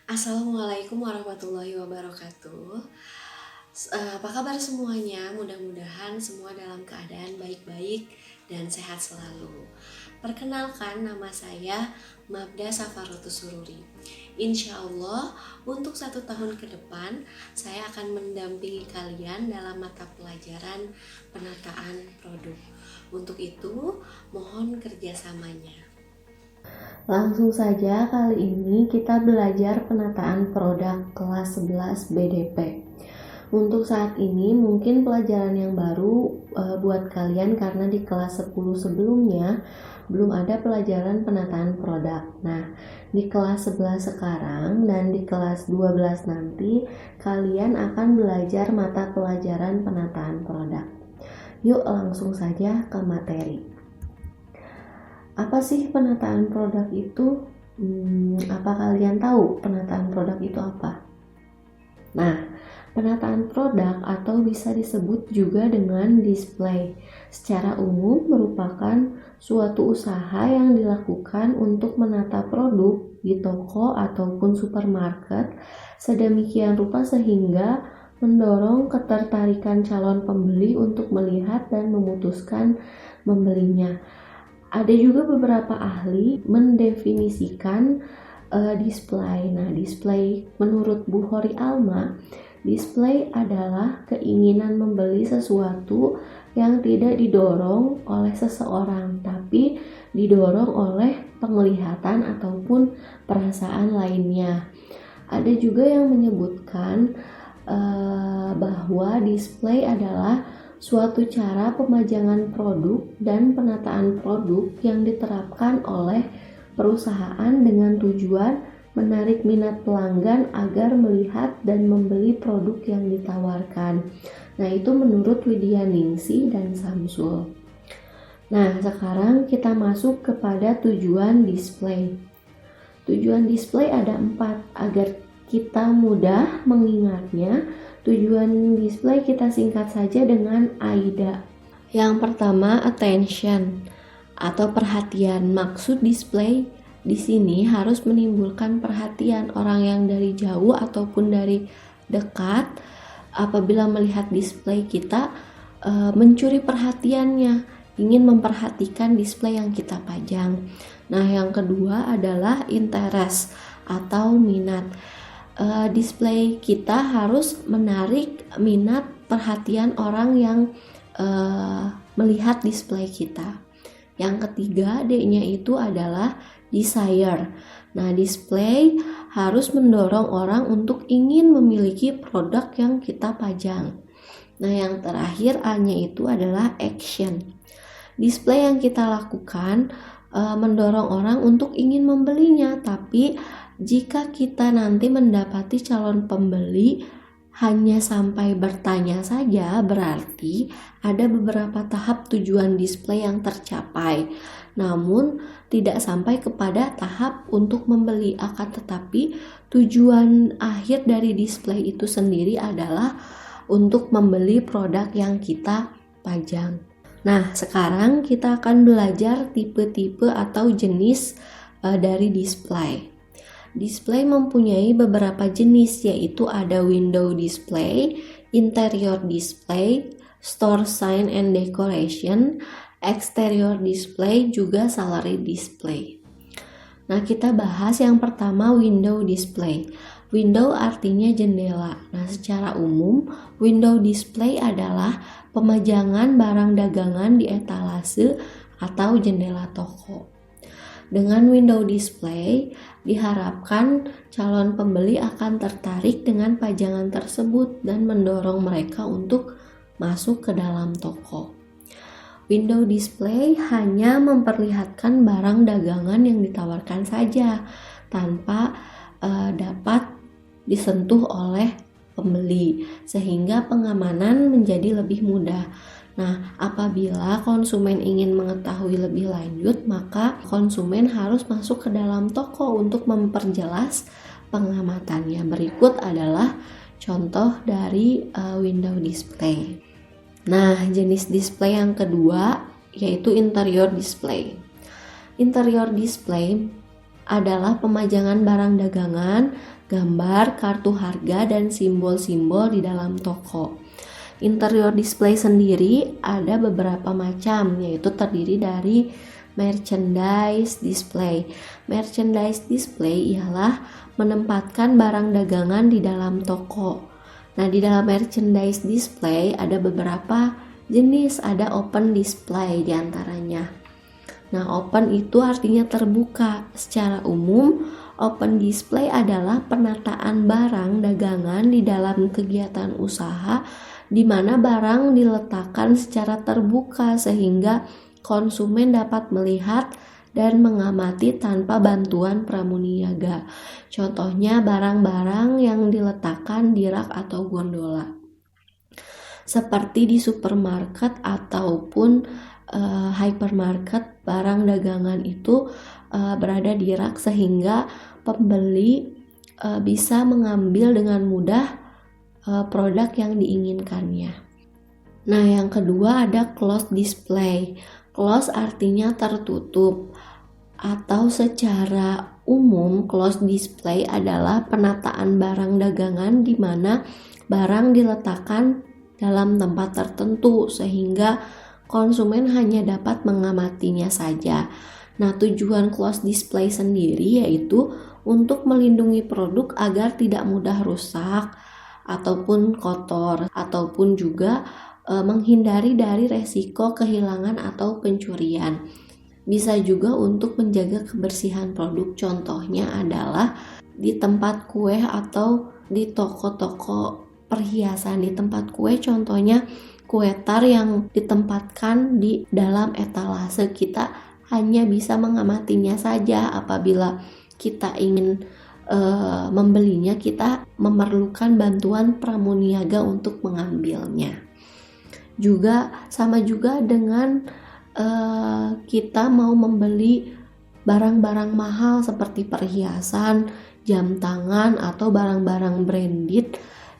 Assalamualaikum warahmatullahi wabarakatuh. Apa kabar semuanya? Mudah-mudahan semua dalam keadaan baik-baik dan sehat selalu. Perkenalkan, nama saya Mabda Safarotus Sururi. Insya Allah untuk 1 tahun ke depan saya akan mendampingi kalian dalam mata pelajaran penataan produk. Untuk itu mohon kerjasamanya. Langsung saja kali ini kita belajar penataan produk kelas 11 BDP. Untuk saat ini mungkin pelajaran yang baru buat kalian karena di kelas 10 sebelumnya belum ada pelajaran penataan produk. Nah, di kelas 11 sekarang dan di kelas 12 nanti kalian akan belajar mata pelajaran penataan produk. Yuk langsung saja ke materi. Apa sih penataan produk itu? Apa kalian tahu penataan produk itu apa? Nah, penataan produk atau bisa disebut juga dengan display secara umum merupakan suatu usaha yang dilakukan untuk menata produk di toko ataupun supermarket sedemikian rupa sehingga mendorong ketertarikan calon pembeli untuk melihat dan memutuskan membelinya. Ada juga beberapa ahli mendefinisikan display. Nah, display menurut Bu Hori Alma, display adalah keinginan membeli sesuatu yang tidak didorong oleh seseorang, tapi didorong oleh penglihatan ataupun perasaan lainnya. Ada juga yang menyebutkan bahwa display adalah suatu cara pemajangan produk dan penataan produk yang diterapkan oleh perusahaan dengan tujuan menarik minat pelanggan agar melihat dan membeli produk yang ditawarkan. Nah, itu menurut Widya Ningsi dan Samsul. Nah, sekarang kita masuk kepada tujuan display. Tujuan display ada 4 agar kita mudah mengingatnya. Tujuan display kita singkat saja dengan AIDA. Yang pertama, attention atau perhatian. Maksud display di sini harus menimbulkan perhatian orang yang dari jauh ataupun dari dekat. Apabila melihat display kita mencuri perhatiannya, ingin memperhatikan display yang kita pajang. Nah, yang kedua adalah interest atau minat. Display kita harus menarik minat perhatian orang yang melihat display kita. Yang ketiga, D-nya itu adalah desire. Nah, display harus mendorong orang untuk ingin memiliki produk yang kita pajang. Nah, yang terakhir, A-nya itu adalah action. Display yang kita lakukan mendorong orang untuk ingin membelinya, tapi jika kita nanti mendapati calon pembeli hanya sampai bertanya saja, berarti ada beberapa tahap tujuan display yang tercapai, namun tidak sampai kepada tahap untuk membeli. Akan tetapi tujuan akhir dari display itu sendiri adalah untuk membeli produk yang kita pajang. Nah, sekarang kita akan belajar tipe-tipe atau jenis dari display. Display mempunyai beberapa jenis, yaitu ada window display, interior display, store sign and decoration, exterior display, juga salary display. Nah, kita bahas yang pertama, window display. Window artinya jendela. Nah, secara umum, window display adalah pemajangan barang dagangan di etalase atau jendela toko. Dengan window display, diharapkan calon pembeli akan tertarik dengan pajangan tersebut dan mendorong mereka untuk masuk ke dalam toko. Window display hanya memperlihatkan barang dagangan yang ditawarkan saja, tanpa dapat disentuh oleh pembeli, sehingga pengamanan menjadi lebih mudah. Nah, apabila konsumen ingin mengetahui lebih lanjut, maka konsumen harus masuk ke dalam toko untuk memperjelas pengamatannya. Berikut adalah contoh dari window display. Nah, jenis display yang kedua yaitu interior display. Interior display adalah pemajangan barang dagangan, gambar, kartu harga, dan simbol-simbol di dalam toko. Interior display sendiri ada beberapa macam, yaitu terdiri dari merchandise display. Merchandise display ialah menempatkan barang dagangan di dalam toko. Nah, di dalam merchandise display ada beberapa jenis, ada open display diantaranya. Nah, open itu artinya terbuka. Secara umum, open display adalah penataan barang dagangan di dalam kegiatan usaha di mana barang diletakkan secara terbuka sehingga konsumen dapat melihat dan mengamati tanpa bantuan pramuniaga. Contohnya barang-barang yang diletakkan di rak atau gondola. Seperti di supermarket ataupun hypermarket, barang dagangan itu berada di rak sehingga pembeli bisa mengambil dengan mudah produk yang diinginkannya. Nah, yang kedua ada closed display. Close artinya tertutup, atau secara umum closed display adalah penataan barang dagangan di mana barang diletakkan dalam tempat tertentu sehingga konsumen hanya dapat mengamatinya saja. Nah, tujuan closed display sendiri yaitu untuk melindungi produk agar tidak mudah rusak ataupun kotor, ataupun juga menghindari dari resiko kehilangan atau pencurian. Bisa juga untuk menjaga kebersihan produk, contohnya adalah di tempat kue atau di toko-toko perhiasan. Di tempat kue contohnya kue tar yang ditempatkan di dalam etalase, kita hanya bisa mengamatinya saja. Apabila kita ingin membelinya, kita memerlukan bantuan pramuniaga untuk mengambilnya. Juga sama juga dengan kita mau membeli barang-barang mahal seperti perhiasan, jam tangan, atau barang-barang branded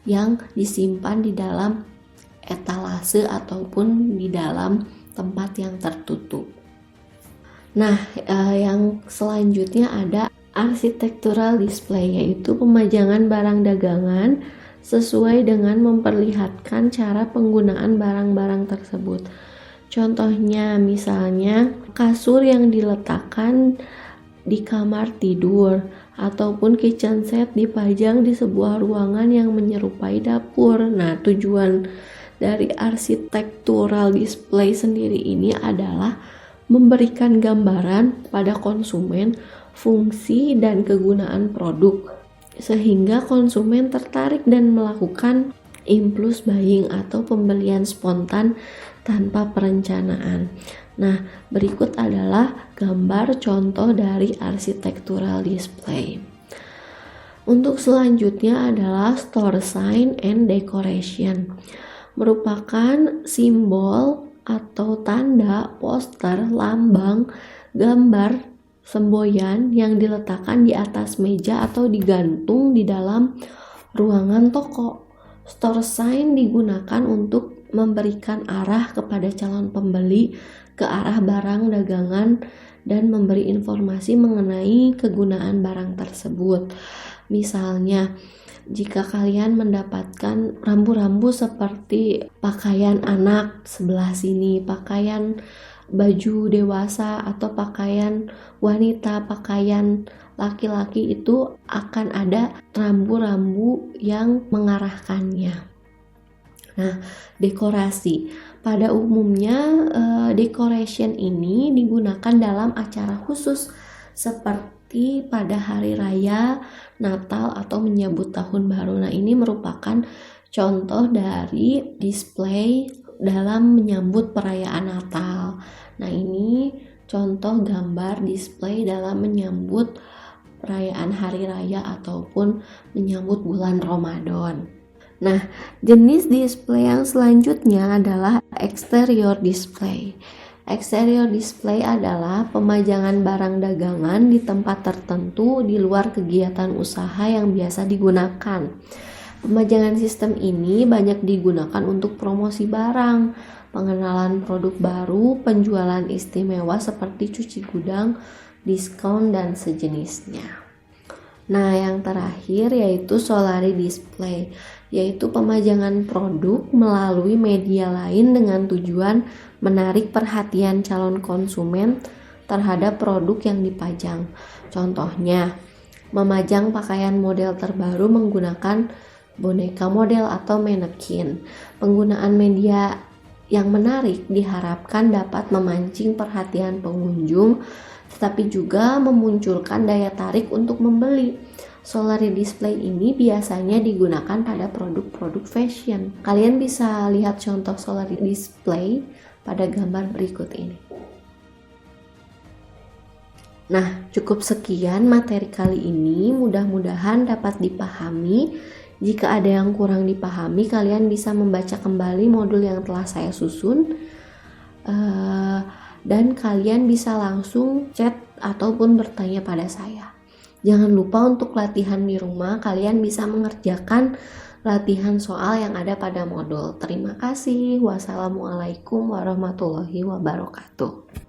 yang disimpan di dalam etalase ataupun di dalam tempat yang tertutup. Nah, yang selanjutnya ada architectural display, yaitu pemajangan barang dagangan sesuai dengan memperlihatkan cara penggunaan barang-barang tersebut. Contohnya misalnya kasur yang diletakkan di kamar tidur ataupun kitchen set dipajang di sebuah ruangan yang menyerupai dapur. Nah, tujuan dari architectural display sendiri ini adalah memberikan gambaran pada konsumen fungsi dan kegunaan produk sehingga konsumen tertarik dan melakukan impulse buying atau pembelian spontan tanpa perencanaan. Nah, berikut adalah gambar contoh dari architectural display. Untuk selanjutnya adalah store sign and decoration. Merupakan simbol atau tanda, poster, lambang, gambar, semboyan yang diletakkan di atas meja atau digantung di dalam ruangan toko. Store sign digunakan untuk memberikan arah kepada calon pembeli ke arah barang dagangan dan memberi informasi mengenai kegunaan barang tersebut. Misalnya, jika kalian mendapatkan rambu-rambu seperti pakaian anak sebelah sini, pakaian baju dewasa atau pakaian wanita, pakaian laki-laki, itu akan ada rambu-rambu yang mengarahkannya. Nah, dekorasi. Pada umumnya decoration ini digunakan dalam acara khusus seperti pada hari raya, Natal, atau menyambut tahun baru. Nah, ini merupakan contoh dari display dalam menyambut perayaan Natal. Nah, ini contoh gambar display dalam menyambut perayaan hari raya ataupun menyambut bulan Ramadan. Nah, jenis display yang selanjutnya adalah exterior display. Exterior display adalah pemajangan barang dagangan di tempat tertentu di luar kegiatan usaha yang biasa digunakan. Pemajangan sistem ini banyak digunakan untuk promosi barang, pengenalan produk baru, penjualan istimewa seperti cuci gudang, diskon, dan sejenisnya. Nah, yang terakhir yaitu Solari Display, yaitu pemajangan produk melalui media lain dengan tujuan menarik perhatian calon konsumen terhadap produk yang dipajang. Contohnya, memajang pakaian model terbaru menggunakan boneka model atau manekin. Penggunaan media yang menarik diharapkan dapat memancing perhatian pengunjung, tetapi juga memunculkan daya tarik untuk membeli. Solari Display ini biasanya digunakan pada produk-produk fashion. Kalian bisa lihat contoh Solari Display pada gambar berikut ini. Nah, cukup sekian materi kali ini. Mudah-mudahan dapat dipahami. Jika ada yang kurang dipahami, kalian bisa membaca kembali modul yang telah saya susun. Dan kalian bisa langsung chat ataupun bertanya pada saya. Jangan lupa untuk latihan di rumah, kalian bisa mengerjakan latihan soal yang ada pada modul. Terima kasih. Wassalamualaikum warahmatullahi wabarakatuh.